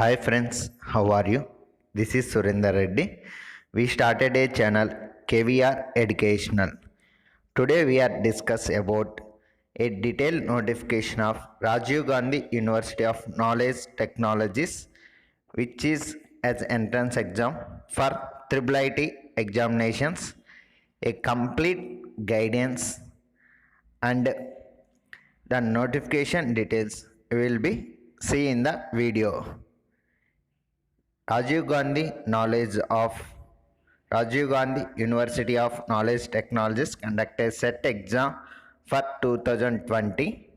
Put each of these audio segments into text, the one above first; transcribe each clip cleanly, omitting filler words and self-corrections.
Hi friends, how are you? This is Surinder Reddy. We started a channel KVR Educational. Today we are discuss about a detailed notification of Rajiv Gandhi University of Knowledge Technologies, which is as entrance exam for Triple IT examinations, a complete guidance and the notification details will be see in the video. Rajiv Gandhi Knowledge of Rajiv Gandhi University of Knowledge Technologies conducted set exam for 2020,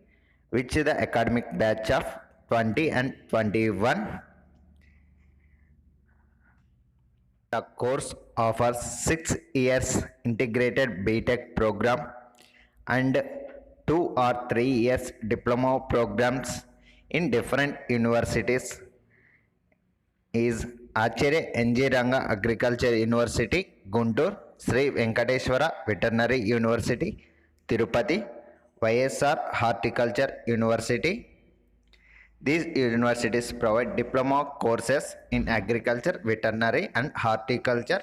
which is the academic batch of 20 and 21. The course offers 6 years integrated BTech program and 2 or 3 years diploma programs in different universities is Acharya NG Ranga Agriculture University, Guntur, Sri Venkateswara Veterinary University, Tirupati, YSR Horticulture University. These universities provide diploma courses in agriculture, veterinary, and horticulture.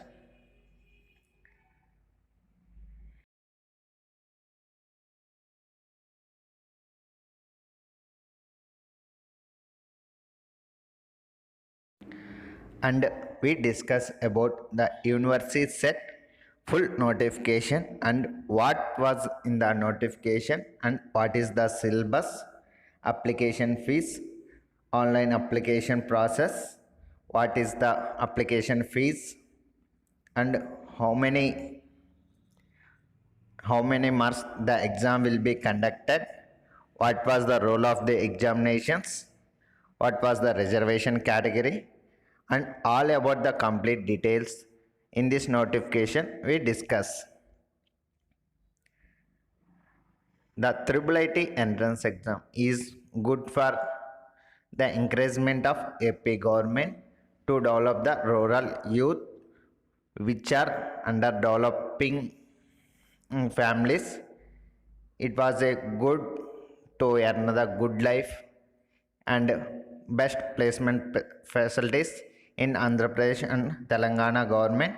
And we discuss about the university set full notification and what was in the notification and what is the syllabus, application fees, online application process, what is the application fees, and how many marks the exam will be conducted, what was the role of the examinations, what was the reservation category, and all about the complete details in this notification we discuss. The Triple IT entrance exam is good for the encouragement of AP government to develop the rural youth which are under developing families. It was a good to another good life and best placement facilities in Andhra Pradesh and Telangana government.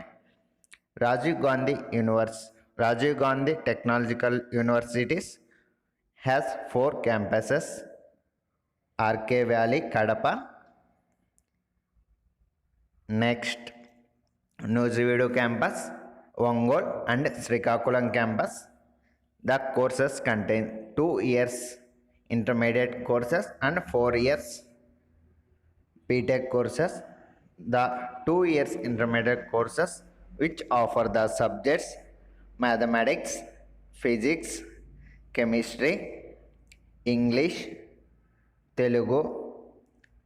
Rajiv Gandhi Technological Universities has 4 campuses: RK Valley, Kadapa, next Nuzivedu campus, Ongole, and Srikakulam campus. The courses contain 2 years intermediate courses and 4 years BTech courses. The 2 years intermediate courses which offer the subjects mathematics, physics, chemistry, English, Telugu,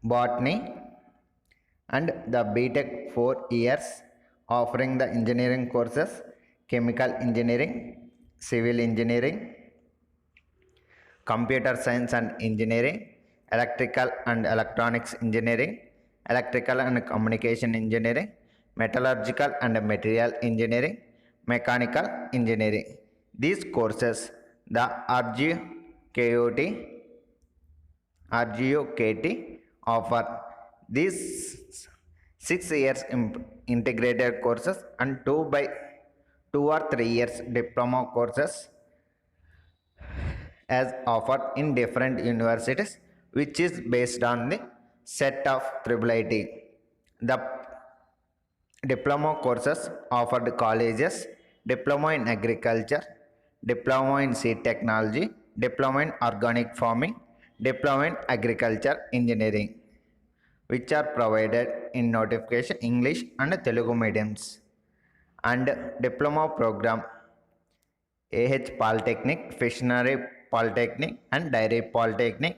botany, and the BTech 4 years offering the engineering courses chemical engineering, civil engineering, computer science and engineering, electrical and electronics engineering, electrical and communication engineering, metallurgical and material engineering, mechanical engineering. These courses the RGUKT offer these 6 years integrated courses and 2 or 3 years diploma courses as offered in different universities, which is based on the set of Triple IT. The diploma courses offered colleges: diploma in agriculture, diploma in seed technology, diploma in organic farming, diploma in agriculture engineering, which are provided in notification English and Telugu mediums, and diploma program AH Polytechnic, Fishery Polytechnic, and Dairy Polytechnic,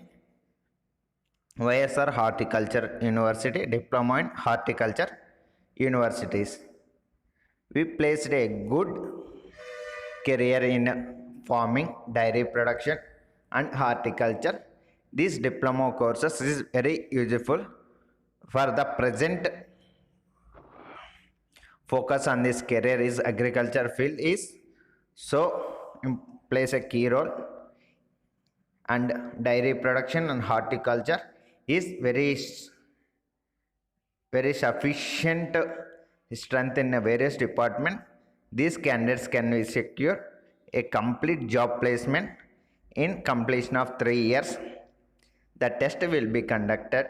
YSR Horticulture University, diploma in horticulture universities. We placed a good career in farming, dairy production, and horticulture. These diploma courses is very useful for the present focus on this career is agriculture field is so plays a key role, and dairy production and horticulture is very very sufficient strength in a various department, these candidates can secure a complete job placement in completion of 3 years. The test will be conducted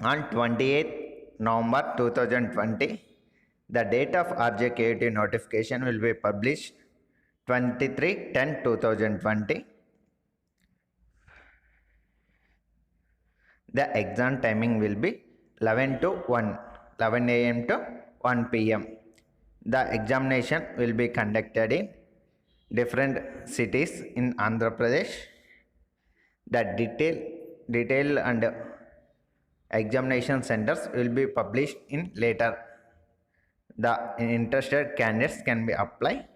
on 28th November 2020. The date of RJKUT notification will be published 23/10/2020. The exam timing will be 11 to 1, 11 a.m. to 1 p.m. The examination will be conducted in different cities in Andhra Pradesh. The detail and examination centers will be published in later. The interested candidates can be applied.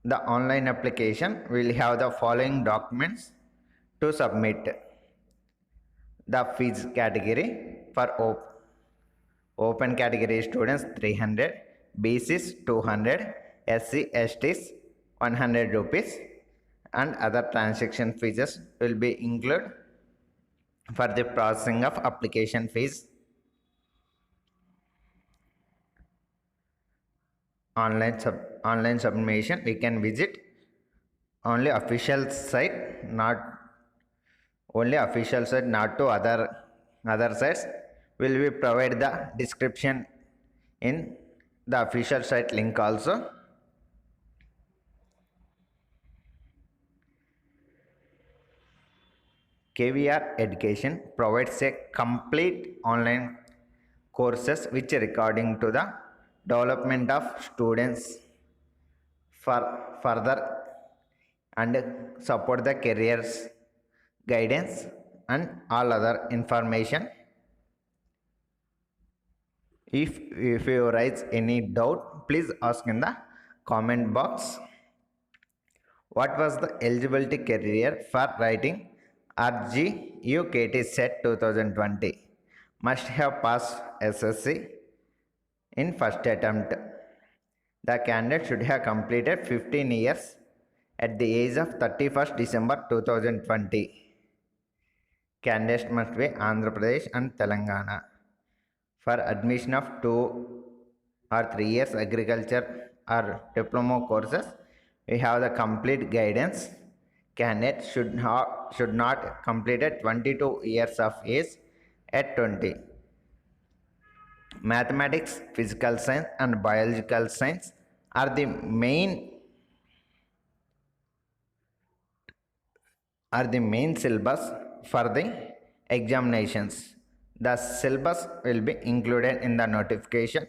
The online application will have the following documents to submit. The fees category for open category students 300, BCs 200, SC STs 100 rupees, and other transaction fees will be included for the processing of application fees. Online submission, we can visit only official site, not to other sites. Will we provide the description in the official site link also. KVR Education provides a complete online courses which according to the development of students for further and support the careers guidance and all other information. If you raise any doubt, please ask in the comment box. What was the eligibility criteria for writing RJUKT set 2020? Must have passed SSC in first attempt. The candidate should have completed 15 years at the age of 31st December 2020. Candidates must be Andhra Pradesh and Telangana. For admission of 2 or 3 years agriculture or diploma courses, we have the complete guidance. Candidates should not completed 22 years of age at 20. Mathematics, physical science and biological science are the main syllabus for the examinations. The syllabus will be included in the notification.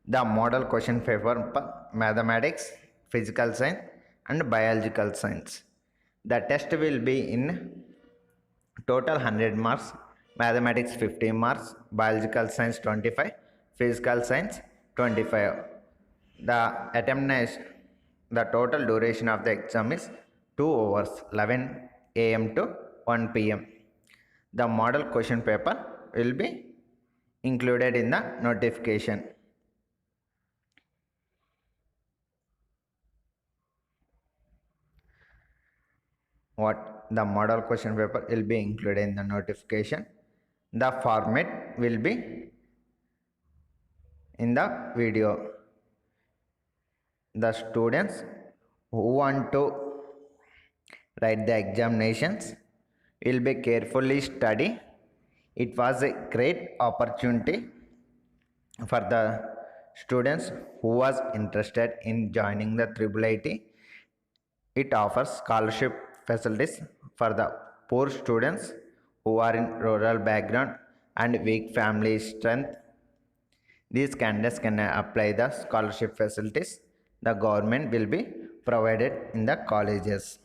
The model question paper for mathematics, physical science and biological science. The test will be in total 100 marks, mathematics 50 marks, biological science 25, physical science 25. The total duration of the exam is 2 hours, 11 a.m. to 1 p.m. The model question paper will be included in the notification. What the model question paper will be included in the notification. The format will be in the video. The students who want to write the examinations will be carefully study. It was a great opportunity for the students who was interested in joining the IIIT. It offers scholarship facilities for the poor students who are in rural background and weak family strength. These candidates can apply the scholarship facilities. The government will be provided in the colleges.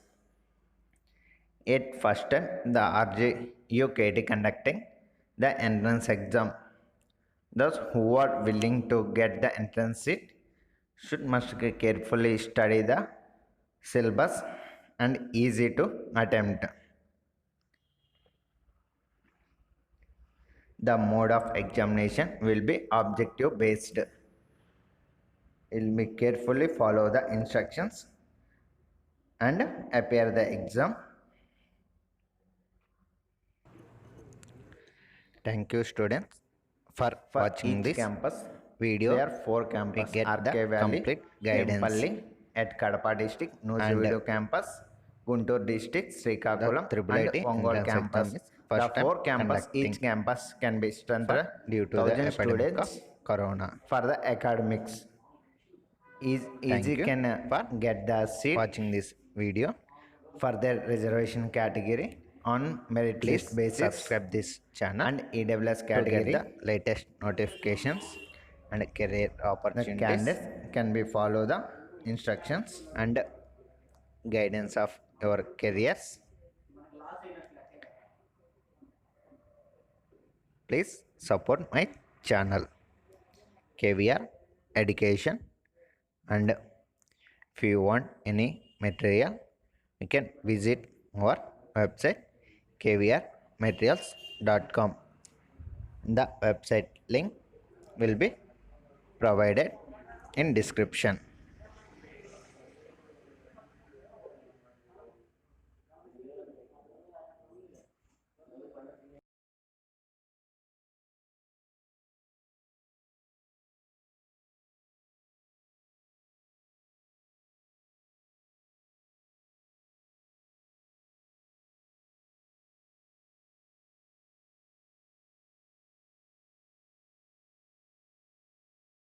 At first, the RJUKT conducting the entrance exam. Those who are willing to get the entrance seat must carefully study the syllabus and easy to attempt. The mode of examination will be objective based. It will be carefully follow the instructions and appear the exam. Thank you students for watching each this campus video. there are 4 We campus: get the RK Valley, complete guidance. Empalli at Kadapa district, And Nusivadu campus, Guntur district, the Srikakulam, triple and IT Ongole entrance campus. exam is The first time 4 campus, conducting each campus can be strengthened due to the 1000 epidemic of students corona. for the academics. Easy Thank you can for get the seat watching this video. for their reservation category on merit Please list basis subscribe this channel and EWS to get category. the latest notifications and career The opportunities candidates can be follow the instructions. and guidance of your careers. Please support my channel KVR Education, and if you want any material you can visit our website kvrmaterials.com. The website link will be provided in description.